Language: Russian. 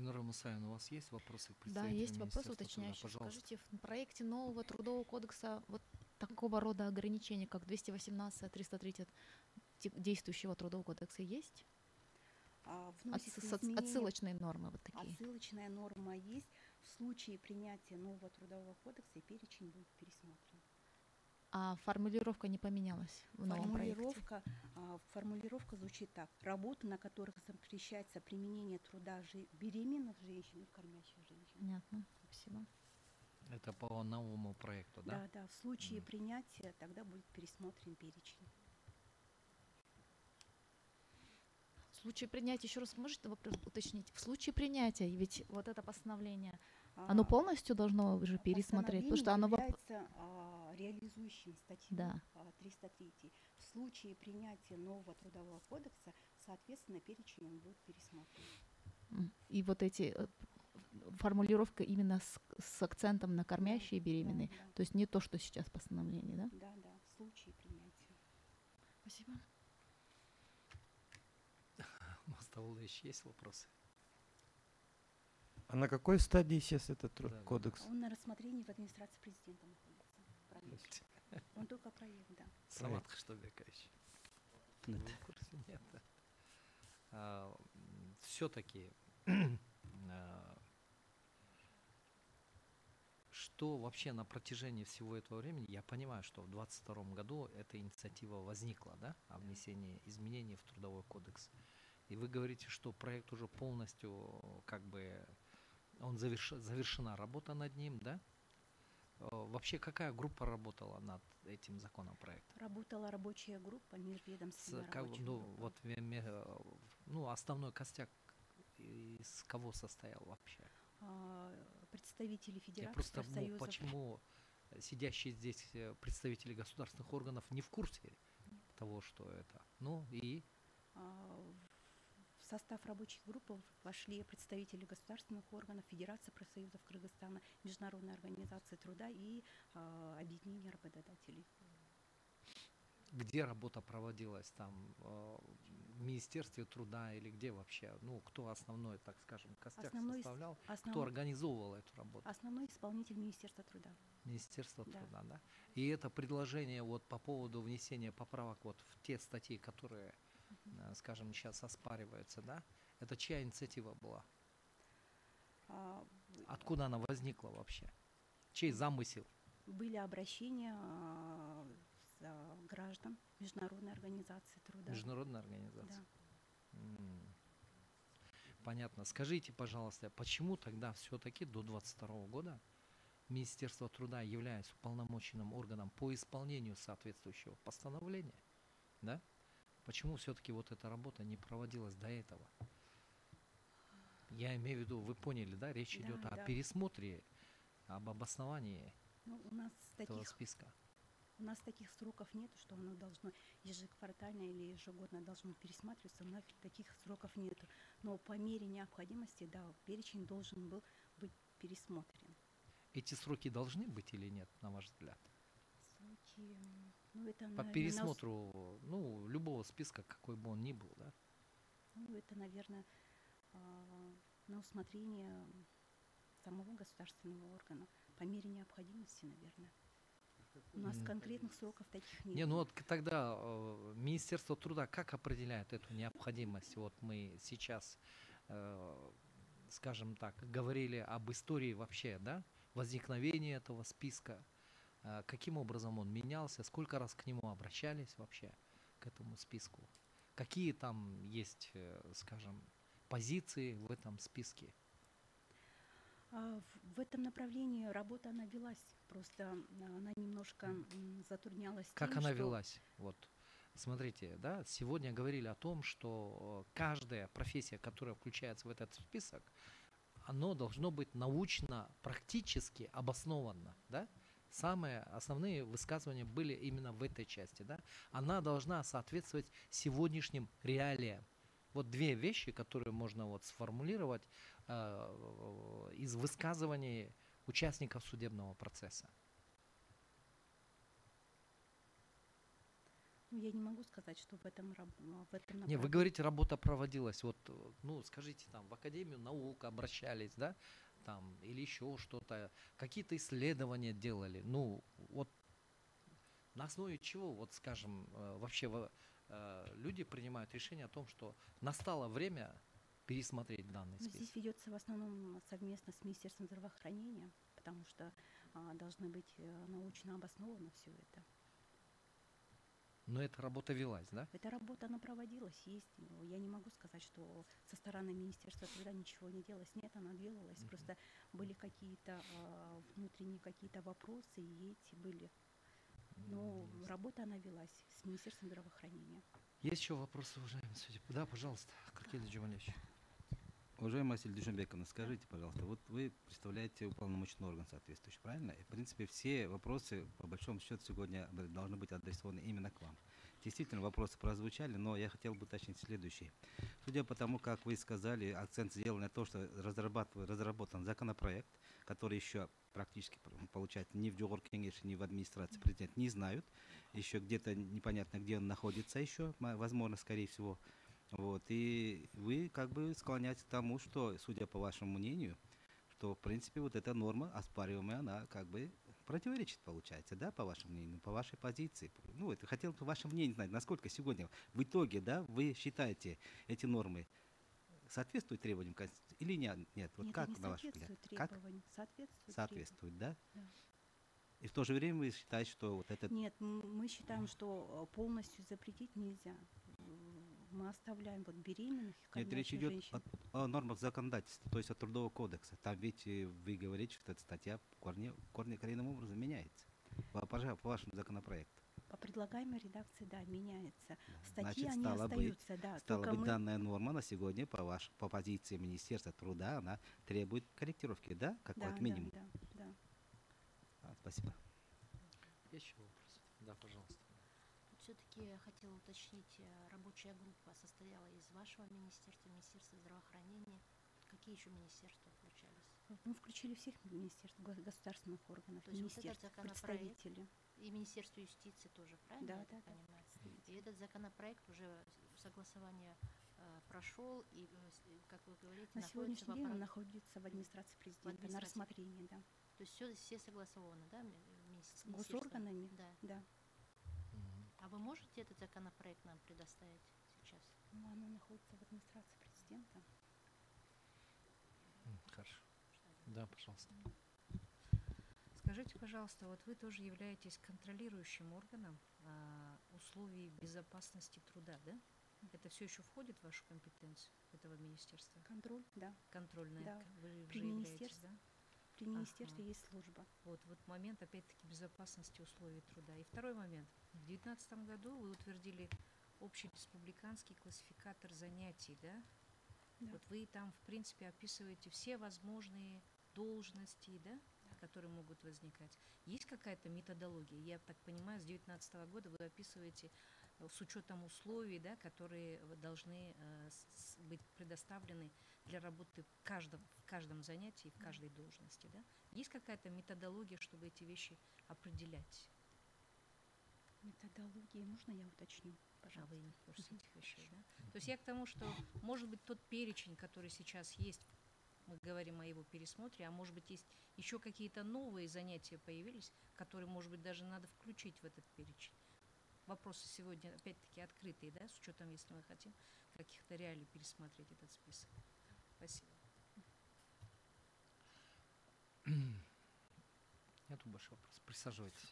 Айнура Мусаевна, у вас есть вопросы к Да, представителю есть вопрос Министерства труда? уточняющий. Пожалуйста. Скажите, в проекте нового трудового кодекса вот такого рода ограничения, как 218, 330 действующего трудового кодекса есть? Вносится изменение. Отсылочные нормы вот такие. Отсылочная норма есть. В случае принятия нового трудового кодекса и перечень будет пересмотрен. А формулировка не поменялась в новом проекте? Формулировка звучит так. Работы, на которых запрещается применение труда беременных женщин и кормящих женщин. Понятно, спасибо. Это по новому проекту, да? Да, да. В случае принятия тогда будет пересмотрен перечень. В случае принятия, еще раз можете вопрос уточнить? В случае принятия, ведь вот это постановление, оно полностью должно уже пересмотреть, потому что оно является реализующим статью, да. 303. В случае принятия нового трудового кодекса, соответственно, перечень он будет пересмотрен. И вот эти формулировка именно с акцентом на кормящие и беременные, да, да. То есть не то, что сейчас постановление, да? Да, да, в случае принятия. Спасибо. Мастаулович, есть вопросы? А на какой стадии сейчас этот кодекс? Он на рассмотрении в администрации президента находится. Проект. Он только проект, да. Самат Кыштабекович. Вы в курсе? Нет. Все-таки, что вообще на протяжении всего этого времени, я понимаю, что в 2022 году эта инициатива возникла, да, о внесении изменений в Трудовой кодекс. И вы говорите, что проект уже полностью, как бы, завершена работа над ним, да? Вообще, какая группа работала над этим законопроектом? Работала рабочая группа, межведомственная рабочая группа. Вот, основной костяк из кого состоял вообще? Представители Федерации профсоюзов. Почему сидящие здесь представители государственных органов не в курсе того, что это? В состав рабочих групп вошли представители государственных органов, Федерации профсоюзов Кыргызстана, Международной организации труда и объединения работодателей. Где работа проводилась? Там в Министерстве труда или где вообще? Кто основной, так скажем, костяк составлял? Кто организовывал эту работу? Основной исполнитель Министерства труда. Министерство труда, да? И это предложение вот по поводу внесения поправок вот в те статьи, которые, скажем, сейчас оспариваются, да? Это чья инициатива была? Откуда она возникла вообще? Чей замысел? Были обращения граждан Международной организации труда. Международная организация? Да. Понятно. Скажите, пожалуйста, почему тогда все-таки до 2022 года Министерство труда является уполномоченным органом по исполнению соответствующего постановления? Да? Почему все-таки вот эта работа не проводилась до этого? Я имею в виду, вы поняли, да? Речь идет о пересмотре, об обосновании этого списка. У нас таких сроков нет, что оно должно ежеквартально или ежегодно должно пересматриваться. У нас таких сроков нет. Но по мере необходимости, да, перечень должен был быть пересмотрен. Эти сроки должны быть или нет, на ваш взгляд? Сроки, это, по пересмотру, любого списка, какой бы он ни был, да? Это, наверное, на усмотрение самого государственного органа. По мере необходимости, наверное. У нас конкретных сроков таких нет. Тогда Министерство труда как определяет эту необходимость? Вот мы сейчас, скажем так, говорили об истории вообще, да, возникновения этого списка. Каким образом он менялся? Сколько раз к нему обращались вообще, к этому списку? Какие там есть, скажем, позиции в этом списке? В этом направлении работа, она велась, просто она немножко затруднялась. Как она велась? Вот, смотрите, да, сегодня говорили о том, что каждая профессия, которая включается в этот список, оно должно быть научно-практически обоснованно, да? Самые основные высказывания были именно в этой части, да? Она должна соответствовать сегодняшним реалиям. Вот две вещи, которые можно вот сформулировать из высказываний участников судебного процесса. Ну, я не могу сказать, что в этом, в этом Не, вы направлении. говорите, работа проводилась. Вот, ну, скажите, там, в Академию наук обращались, да, там, или еще что-то, какие-то исследования делали. Ну, вот на основе чего, вот, скажем, вообще люди принимают решение о том, что настало время пересмотреть данный Ну, список. здесь ведется в основном совместно с Министерством здравоохранения, потому что должны быть научно обосновано все это. Но эта работа велась, да? Эта работа, она проводилась, есть. Но я не могу сказать, что со стороны Министерства труда ничего не делалось. Нет, она делалась. Просто были какие-то внутренние какие-то вопросы, и эти были. Но Есть. работа, она велась с Министерством здравоохранения. Есть еще вопросы, уважаемый судья? Да, пожалуйста, Каркель Джумалевич. Уважаемая Василий Дюшенбековна, скажите, пожалуйста, вот вы представляете уполномоченный орган соответствующий, правильно? И, в принципе, все вопросы, по большому счету, сегодня должны быть адресованы именно к вам. Действительно, вопросы прозвучали, но я хотел бы уточнить следующее. Судя по тому, как вы сказали, акцент сделан на то, что разработан законопроект, который еще практически, получается, ни в Джохор-Кеңеш, ни в администрации президента не знают, еще где-то непонятно, где он находится еще, возможно, скорее всего. Вот, и вы как бы склоняетесь к тому, что, судя по вашему мнению, что, в принципе, вот эта норма оспариваемая, она как бы противоречит, получается, да, по вашему мнению, по вашей позиции. Ну, это хотел бы ваше мнение знать, насколько сегодня в итоге, да, вы считаете эти нормы соответствуют требованиям Конституции или нет? Нет, вот Нет, как, они на ваш взгляд? соответствуют Как? требованиям. Соответствуют Соответствует, да? Да. И в то же время вы считаете, что вот этот... Нет, мы считаем, что полностью запретить нельзя. Мы оставляем вот беременных, Нет, речь кормящих идет женщин. о нормах законодательства, то есть от Трудового кодекса. Там ведь вы говорите, что эта статья коренным образом меняется по вашему законопроекту. По предлагаемой редакции, да, меняется. Статьи, Значит, они остаются, да. стала Только быть, мы... данная норма на сегодня по позиции Министерства труда, она требует корректировки, да, какой-то Да, минимум. да. Спасибо. Есть еще вопросы? Да, пожалуйста. Все-таки я хотела уточнить, рабочая группа состояла из вашего министерства, Министерства здравоохранения. Какие еще министерства включались? Мы включили всех министерств, государственных органов, То есть вот этот министерств, законопроект представителей. и Министерство юстиции тоже, правильно Да, я да, так да. понимаю? И этот законопроект уже согласование прошел, и, как вы говорите, На находится сегодняшний день он в находится в администрации президента, на администрации. рассмотрении, да. То есть все согласовано, да, С госорганами, Да. да. А вы можете этот законопроект нам предоставить сейчас? Ну, оно находится в администрации президента. Хорошо. Да, пожалуйста. Скажите, пожалуйста, вот вы тоже являетесь контролирующим органом условий безопасности труда, да? Это все еще входит в вашу компетенцию этого министерства? Контроль, да. Контрольная, Да. вы При же являетесь, министерстве. да? При министерстве Ага. есть служба. Вот момент, опять-таки, безопасности условий труда. И второй момент. В 2019 году вы утвердили общий республиканский классификатор занятий, да? Да. Вот вы там, в принципе, описываете все возможные должности, да, которые могут возникать. Есть какая-то методология? Я так понимаю, с 2019 года вы описываете с учетом условий, да, которые должны быть предоставлены для работы в каждом занятии, в каждой должности. Да? Есть какая-то методология, чтобы эти вещи определять? Методологии можно я уточню, А пожалуйста? вы не в курсе этих вещей, да? То есть я к тому, что, может быть, тот перечень, который сейчас есть, мы говорим о его пересмотре, а может быть, есть еще какие-то новые занятия появились, которые, может быть, даже надо включить в этот перечень. Вопросы сегодня, опять-таки, открытые, да, с учетом, если мы хотим каких-то реалий пересмотреть этот список. Спасибо. Нету больше вопросов. Присаживайтесь.